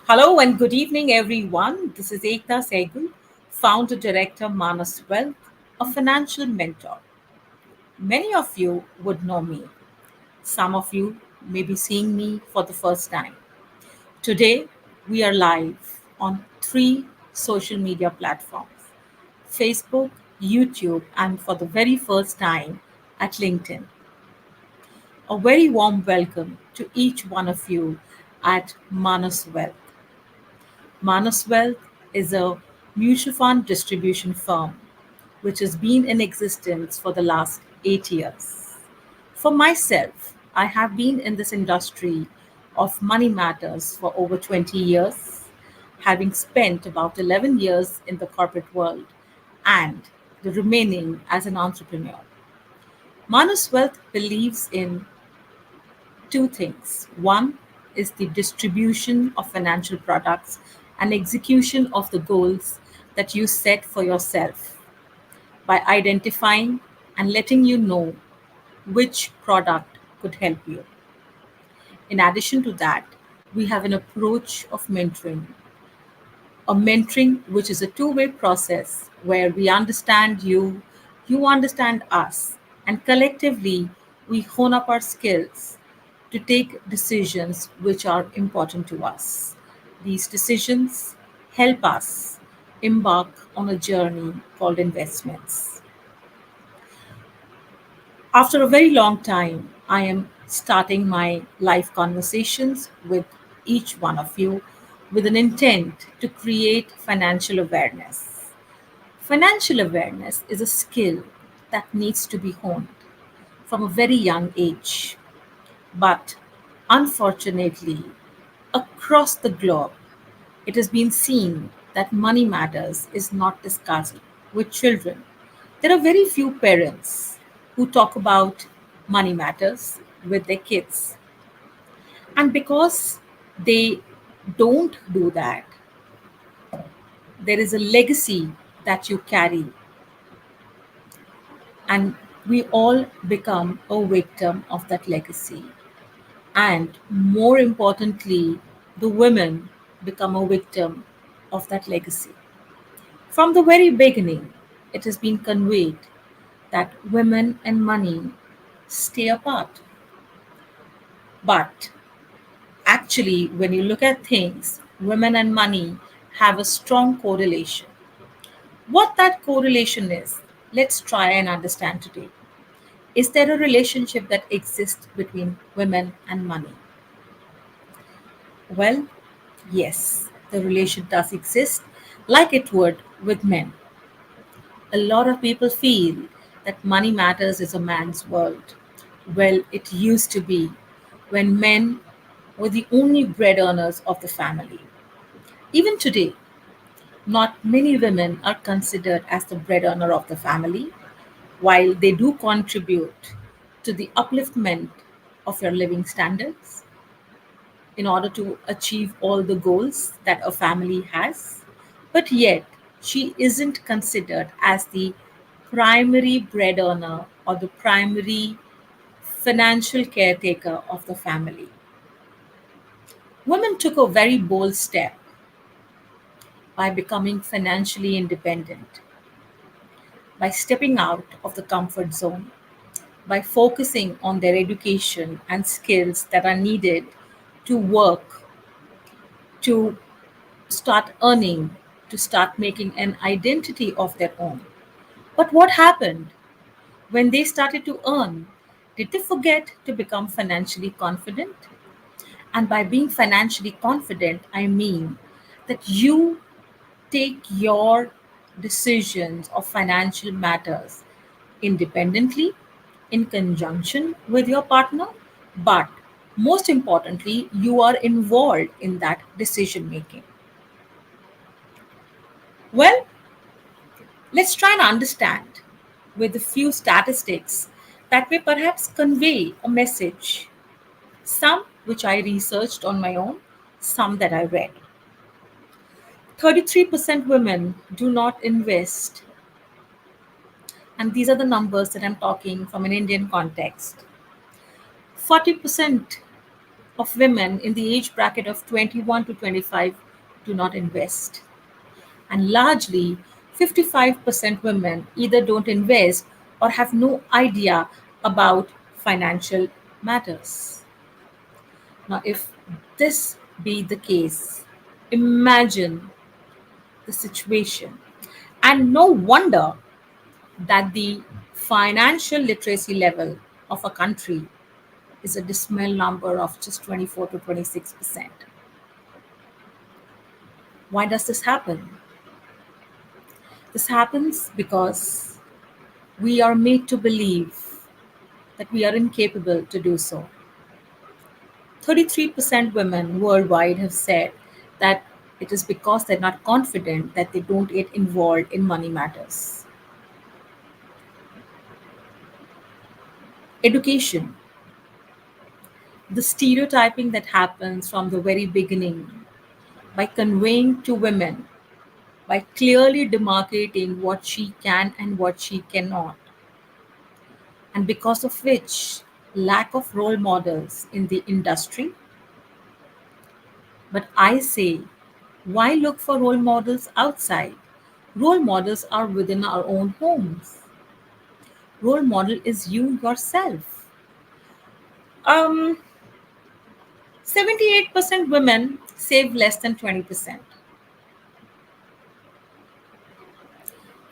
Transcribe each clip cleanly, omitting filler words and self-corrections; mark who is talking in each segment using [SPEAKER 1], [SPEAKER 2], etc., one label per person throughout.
[SPEAKER 1] Hello and good evening, everyone. This is Ekta Sehgal, founder director Manas Wealth, a financial mentor. Many of you would know me. Some of you may be seeing me for the first time. Today, we are live on three social media platforms: Facebook, YouTube, and for the very first time at LinkedIn. A very warm welcome to each one of you at Manas Wealth. Manas Wealth is a mutual fund distribution firm which has been in existence for the last 8 years. For myself, I have been in this industry of money matters for over 20 years, having spent about 11 years in the corporate world and the remaining as an entrepreneur. Manus Wealth believes in two things. One is the distribution of financial products and execution of the goals that you set for yourself by identifying and letting you know which product could help you. In addition to that, we have an approach of mentoring, a mentoring which is a two-way process where we understand you, you understand us, and collectively we hone up our skills to take decisions which are important to us. These decisions help us embark on a journey called investments. After a very long time, I am starting my live conversations with each one of you with an intent to create financial awareness. Financial awareness is a skill that needs to be honed from a very young age. But unfortunately, across the globe, it has been seen that money matters is not discussed with children. There are very few parents who talk about money matters with their kids. And because they don't do that, there is a legacy that you carry, and we all become a victim of that legacy. And more importantly, the women become a victim of that legacy. From the very beginning, it has been conveyed that women and money stay apart. But actually, when you look at things, women and money have a strong correlation. What that correlation is, let's try and understand today. Is there a relationship that exists between women and money? Well, yes, the relation does exist like it would with men. A lot of people feel that money matters is a man's world. Well, it used to be when men were the only bread earners of the family. Even today, not many women are considered as the bread earner of the family, while they do contribute to the upliftment of your living standards in order to achieve all the goals that a family has. But yet, she isn't considered as the primary bread earner or the primary financial caretaker of the family. Women took a very bold step by becoming financially independent, by stepping out of the comfort zone, by focusing on their education and skills that are needed to work, to start earning, to start making an identity of their own. But what happened when they started to earn? Did they forget to become financially confident? And by being financially confident, I mean that you take your decisions of financial matters independently, in conjunction with your partner, but most importantly, you are involved in that decision making. Well, let's try and understand with a few statistics that may perhaps convey a message, some which I researched on my own, some that I read. 33% women do not invest, and these are the numbers that I'm talking from an Indian context. 40% of women in the age bracket of 21 to 25 do not invest. And largely, 55% women either don't invest or have no idea about financial matters. Now, if this be the case, imagine the situation. And no wonder that the financial literacy level of a country is a dismal number of just 24 to 26%. Why does this happen? This happens because we are made to believe that we are incapable to do so. 33% women worldwide have said that it is because they're not confident that they don't get involved in money matters. Education, the stereotyping that happens from the very beginning by conveying to women, by clearly demarcating what she can and what she cannot, and because of which lack of role models in the industry. But I say, why look for role models outside? Role models are within our own homes. Role model is you yourself. Um, 78% women save less than 20%.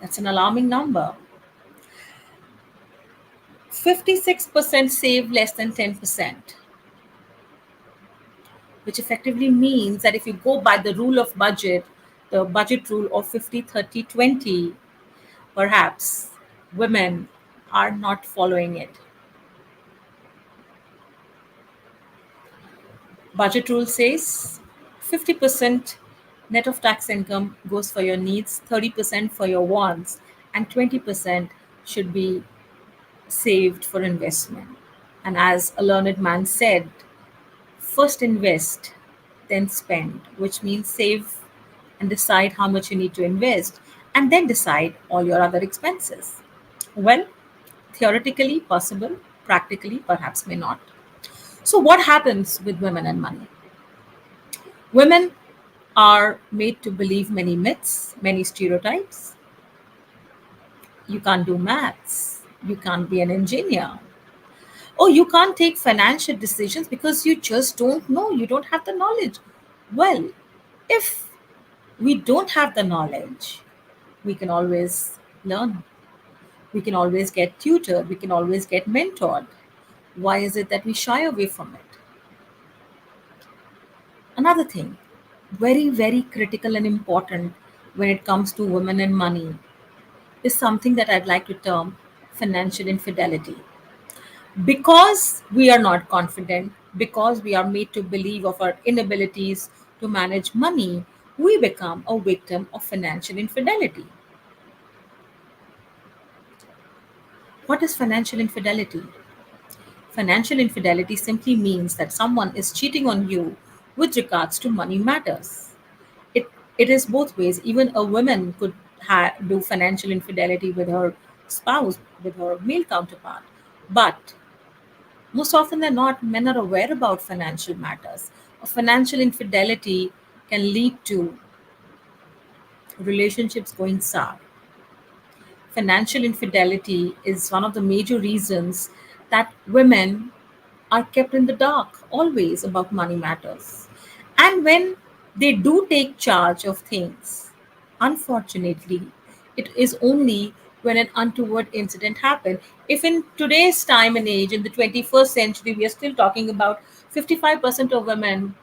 [SPEAKER 1] That's an alarming number. 56% save less than 10%, which effectively means that if you go by the rule of budget, the budget rule of 50, 30, 20, perhaps women are not following it. Budget rule says 50% net of tax income goes for your needs, 30% for your wants, and 20% should be saved for investment. And as a learned man said, first invest, then spend, which means save and decide how much you need to invest, and then decide all your other expenses. Well, theoretically possible, practically perhaps may not. So, what happens with women and money? Women are made to believe many myths, many stereotypes. You can't do maths. You can't be an engineer. Oh, you can't take financial decisions because you just don't know. You don't have the knowledge. Well, if we don't have the knowledge, we can always learn. We can always get tutored. We can always get mentored. Why is it that we shy away from it? Another thing, very, very critical and important when it comes to women and money, is something that I'd like to term financial infidelity. Because we are not confident, because we are made to believe of our inabilities to manage money, we become a victim of financial infidelity. What is financial infidelity? Financial infidelity simply means that someone is cheating on you with regards to money matters. It, it is both ways. Even a woman could do financial infidelity with her spouse, with her male counterpart. But most often than not, men are aware about financial matters. A financial infidelity can lead to relationships going sour. Financial infidelity is one of the major reasons that women are kept in the dark always about money matters. And when they do take charge of things, unfortunately, it is only when an untoward incident happens. If in today's time and age, in the 21st century, we are still talking about 55% of women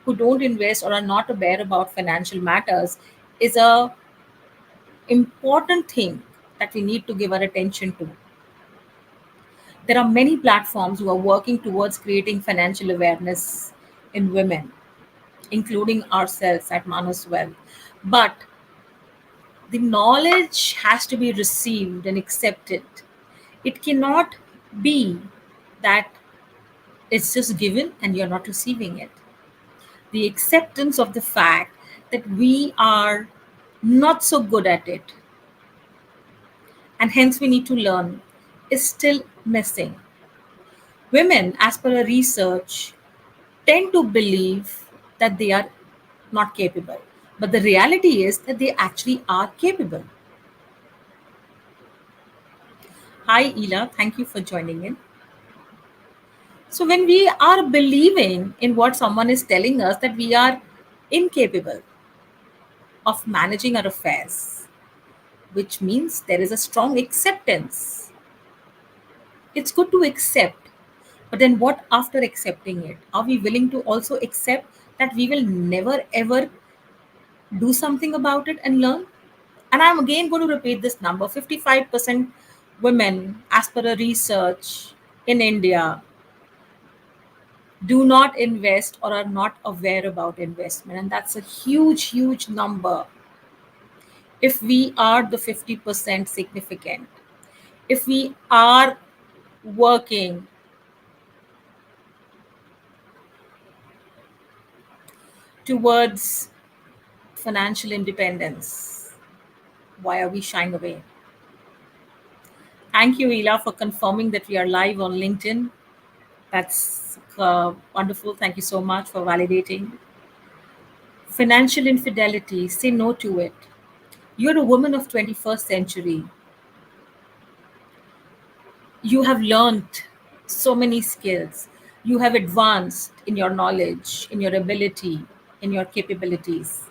[SPEAKER 1] who don't invest or are not aware about financial matters, is a important thing that we need to give our attention to. There are many platforms who are working towards creating financial awareness in women, including ourselves at Manos Well. But the knowledge has to be received and accepted. It cannot be that it's just given and you're not receiving it. The acceptance of the fact that we are not so good at it and hence we need to learn is still missing. Women, as per a research, tend to believe that they are not capable. But the reality is that they actually are capable. Hi, Ela. Thank you for joining in. So, when we are believing in what someone is telling us that we are incapable of managing our affairs, which means there is a strong acceptance. It's good to accept, but then what after accepting it? Are we willing to also accept that we will never ever do something about it and learn? And I'm again going to repeat this number: 55% women, as per a research in India, do not invest or are not aware about investment. And that's a huge, huge number if we are the 50% significant. If we are working towards financial independence, why are we shying away? Thank you, Ela, for confirming that we are live on LinkedIn. That's wonderful. Thank you so much for validating. Financial infidelity, say no to it. You're a woman of 21st century. You have learned so many skills. You have advanced in your knowledge, in your ability, in your capabilities.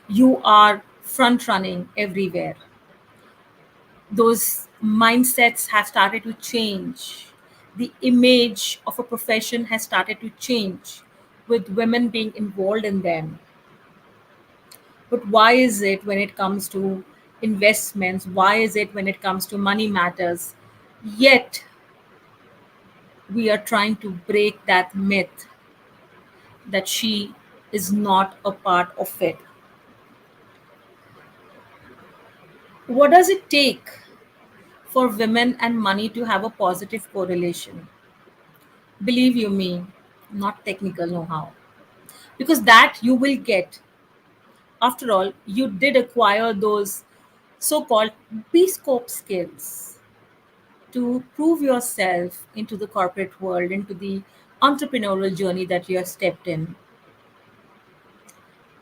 [SPEAKER 1] You are front running everywhere. Those mindsets have started to change. The image of a profession has started to change with women being involved in them. But why is it when it comes to investments? Why is it when it comes to money matters? Yet we are trying to break that myth that she is not a part of it. What does it take for women and money to have a positive correlation? Believe you me, not technical know how. Because that you will get. After all, you did acquire those so called B scope skills to prove yourself into the corporate world, into the entrepreneurial journey that you have stepped in.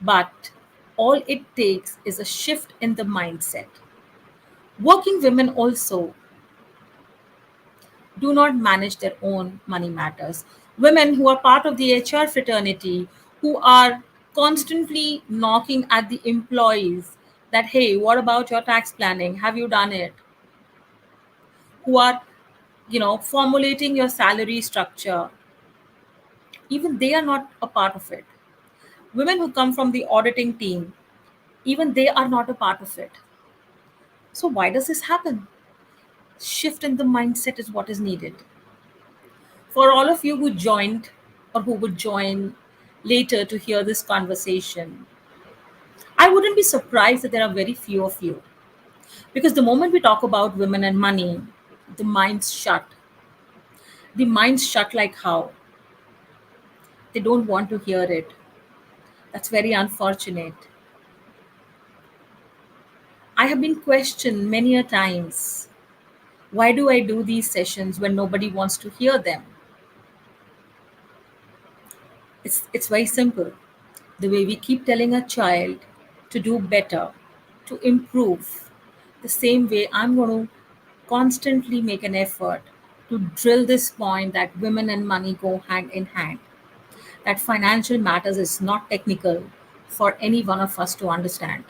[SPEAKER 1] But all it takes is a shift in the mindset. Working women also do not manage their own money matters. Women who are part of the HR fraternity, who are constantly knocking at the employees that, hey, what about your tax planning? Have you done it? Who are, formulating your salary structure, even they are not a part of it. Women who come from the auditing team, even they are not a part of it. So, why does this happen? Shift in the mindset is what is needed. For all of you who joined or who would join later to hear this conversation, I wouldn't be surprised that there are very few of you. Because the moment we talk about women and money, the minds shut. The minds shut like how? They don't want to hear it. That's very unfortunate. I have been questioned many a times. Why do I do these sessions when nobody wants to hear them? It's very simple. The way we keep telling a child to do better, to improve, the same way I'm going to constantly make an effort to drill this point that women and money go hand in hand, that financial matters is not technical for any one of us to understand.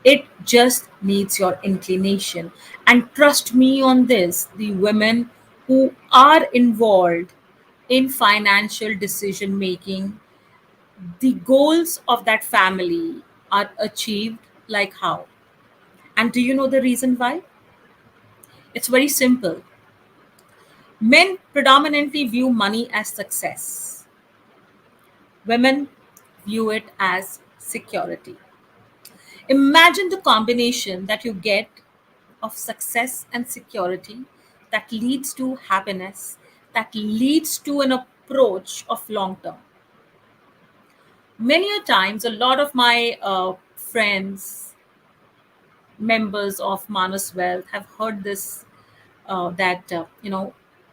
[SPEAKER 1] It just needs your inclination. And trust me on this, the women who are involved in financial decision making, the goals of that family are achieved like how? And do you know the reason why? It's very simple. Men predominantly view money as success, women view it as security. Imagine the combination that you get of success and security that leads to happiness, that leads to an approach of long term. Many a times, a lot of my friends, members of Manas Wealth have heard this, that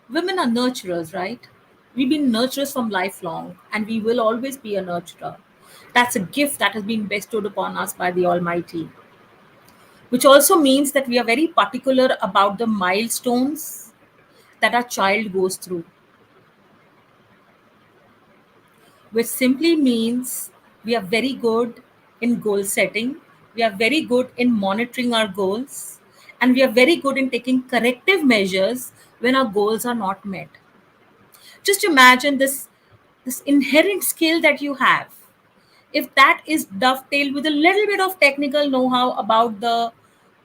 [SPEAKER 1] women are nurturers, right? We've been nurturers from lifelong, and we will always be a nurturer. That's a gift that has been bestowed upon us by the Almighty, which also means that we are very particular about the milestones that our child goes through, which simply means we are very good in goal setting, we are very good in monitoring our goals, and we are very good in taking corrective measures when our goals are not met. Just imagine this inherent skill that you have. If that is dovetailed with a little bit of technical know-how about the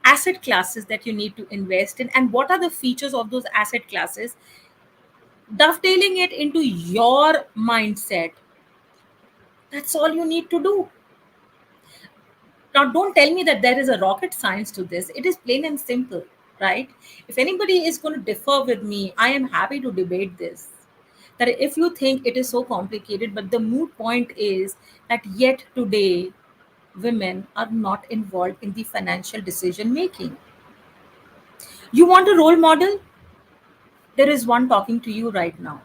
[SPEAKER 1] asset classes that you need to invest in and what are the features of those asset classes, dovetailing it into your mindset, that's all you need to do. Now, don't tell me that there is a rocket science to this. It is plain and simple, right? If anybody is going to differ with me, I am happy to debate this. That if you think it is so complicated, but the moot point is that yet today, women are not involved in the financial decision making. You want a role model? There is one talking to you right now,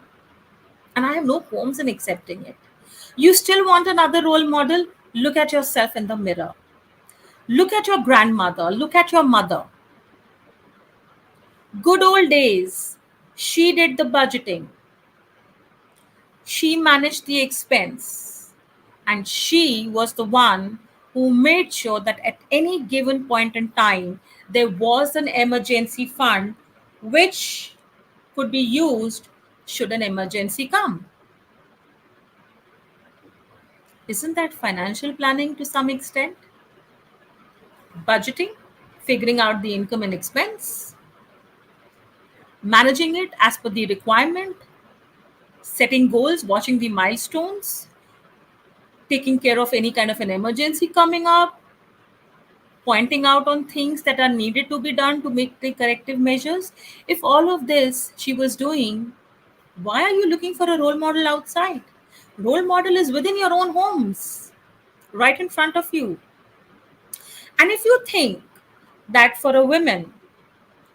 [SPEAKER 1] and I have no qualms in accepting it. You still want another role model? Look at yourself in the mirror. Look at your grandmother. Look at your mother. Good old days. She did the budgeting. She managed the expense. And she was the one who made sure that at any given point in time, there was an emergency fund which could be used should an emergency come. Isn't that financial planning to some extent? Budgeting, figuring out the income and expense, managing it as per the requirement, setting goals, watching the milestones, taking care of any kind of an emergency coming up, pointing out on things that are needed to be done to make the corrective measures. If all of this she was doing, why are you looking for a role model outside? Role model is within your own homes, right in front of you. And if you think that for a woman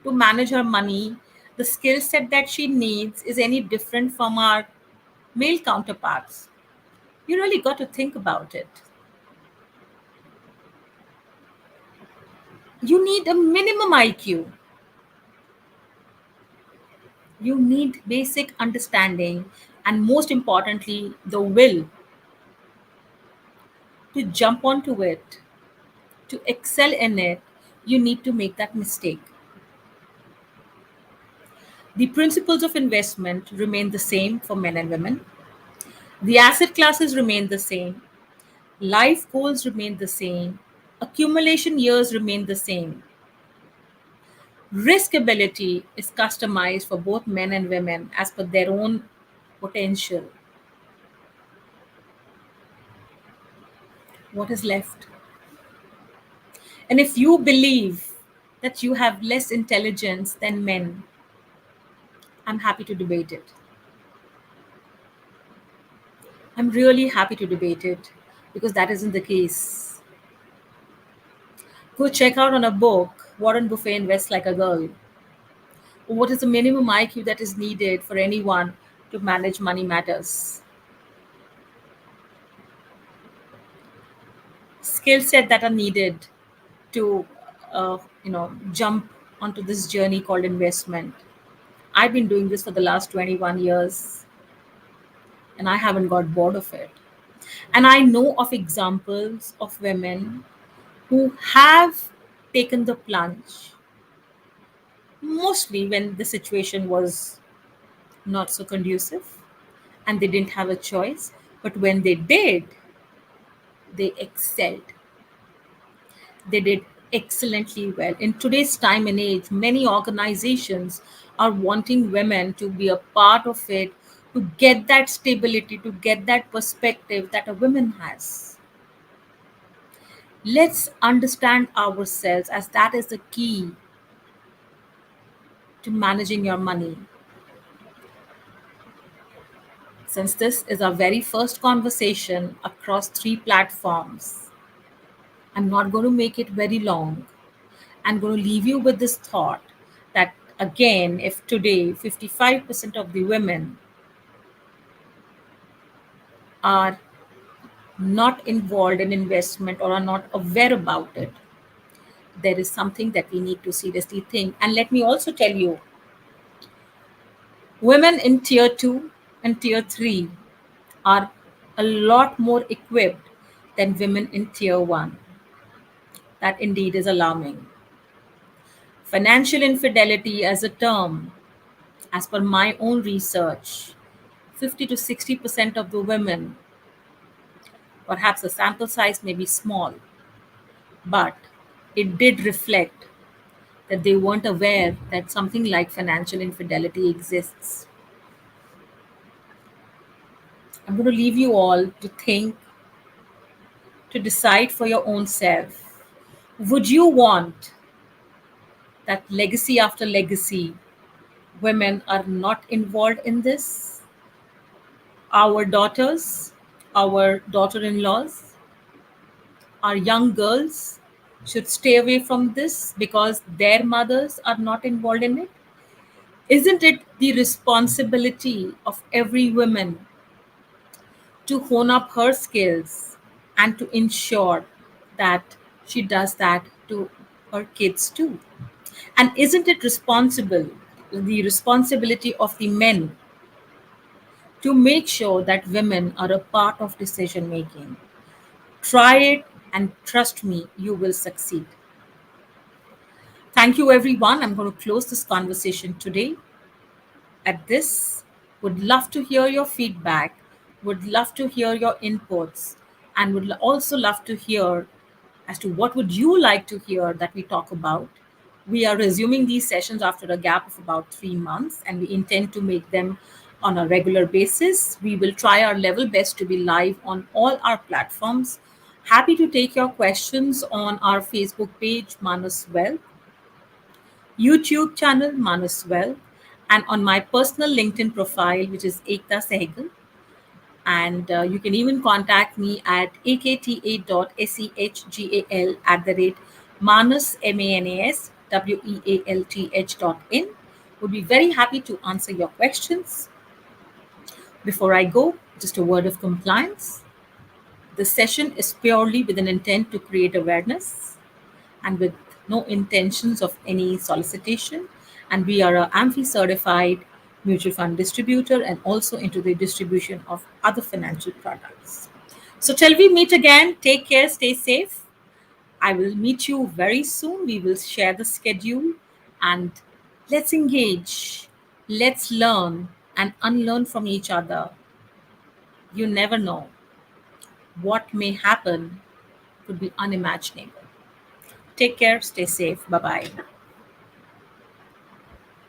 [SPEAKER 1] to manage her money, the skill set that she needs is any different from our male counterparts, you really got to think about it. You need a minimum IQ. You need basic understanding and, most importantly, the will to jump onto it, to excel in it. You need to make that mistake. The principles of investment remain the same for men and women. The asset classes remain the same. Life goals remain the same. Accumulation years remain the same. Risk ability is customized for both men and women as per their own potential. What is left? And if you believe that you have less intelligence than men, I'm happy to debate it. I'm really happy to debate it because that isn't the case. Go check out on a book Warren Buffett Invests Like a Girl. What is the minimum IQ that is needed for anyone to manage money matters? Skill set that are needed to, jump onto this journey called investment. I've been doing this for the last 21 years and I haven't got bored of it. And I know of examples of women who have taken the plunge, mostly when the situation was not so conducive and they didn't have a choice. But when they did, they excelled. They did excellently well. In today's time and age, many organizations are wanting women to be a part of it, to get that stability, to get that perspective that a woman has. Let's understand ourselves, as that is the key to managing your money. Since this is our very first conversation across three platforms, I'm not going to make it very long. I'm going to leave you with this thought that, again, if today 55% of the women are not involved in investment or are not aware about it, there is something that we need to seriously think. And let me also tell you, women in tier 2 and tier 3 are a lot more equipped than women in tier 1. That indeed is alarming. Financial infidelity as a term, as per my own research, 50 to 60% of the women, perhaps the sample size may be small, but it did reflect that they weren't aware that something like financial infidelity exists. I'm going to leave you all to think, to decide for your own self. Would you want that legacy after legacy, women are not involved in this? Our daughters, our daughter in laws, our young girls should stay away from this because their mothers are not involved in it? Isn't it the responsibility of every woman to hone up her skills and to ensure that she does that to her kids too? And isn't it the responsibility of the men to make sure that women are a part of decision making? Try it and trust me, you will succeed. Thank you, everyone. I'm going to close this conversation today at this. Would love to hear your feedback, would love to hear your inputs, and would also love to hear as to what would you like to hear that we talk about. We are resuming these sessions after a gap of about 3 months, and we intend to make them on a regular basis. We will try our level best to be live on all our platforms. Happy to take your questions on our Facebook page, Manas Well, YouTube channel, Manas Well, and on my personal LinkedIn profile, which is Ekta Sehgal. And you can even contact me at akta.sehgal @manas, MANASWEALTH.in. Would be very happy to answer your questions. Before I go, just a word of compliance. The session is purely with an intent to create awareness and with no intentions of any solicitation. And we are a AMFI certified mutual fund distributor and also into the distribution of other financial products. So till we meet again, take care, stay safe. I will meet you very soon. We will share the schedule and let's engage, let's learn and unlearn from each other. You never know what may happen, could be unimaginable. Take care, stay safe. Bye bye.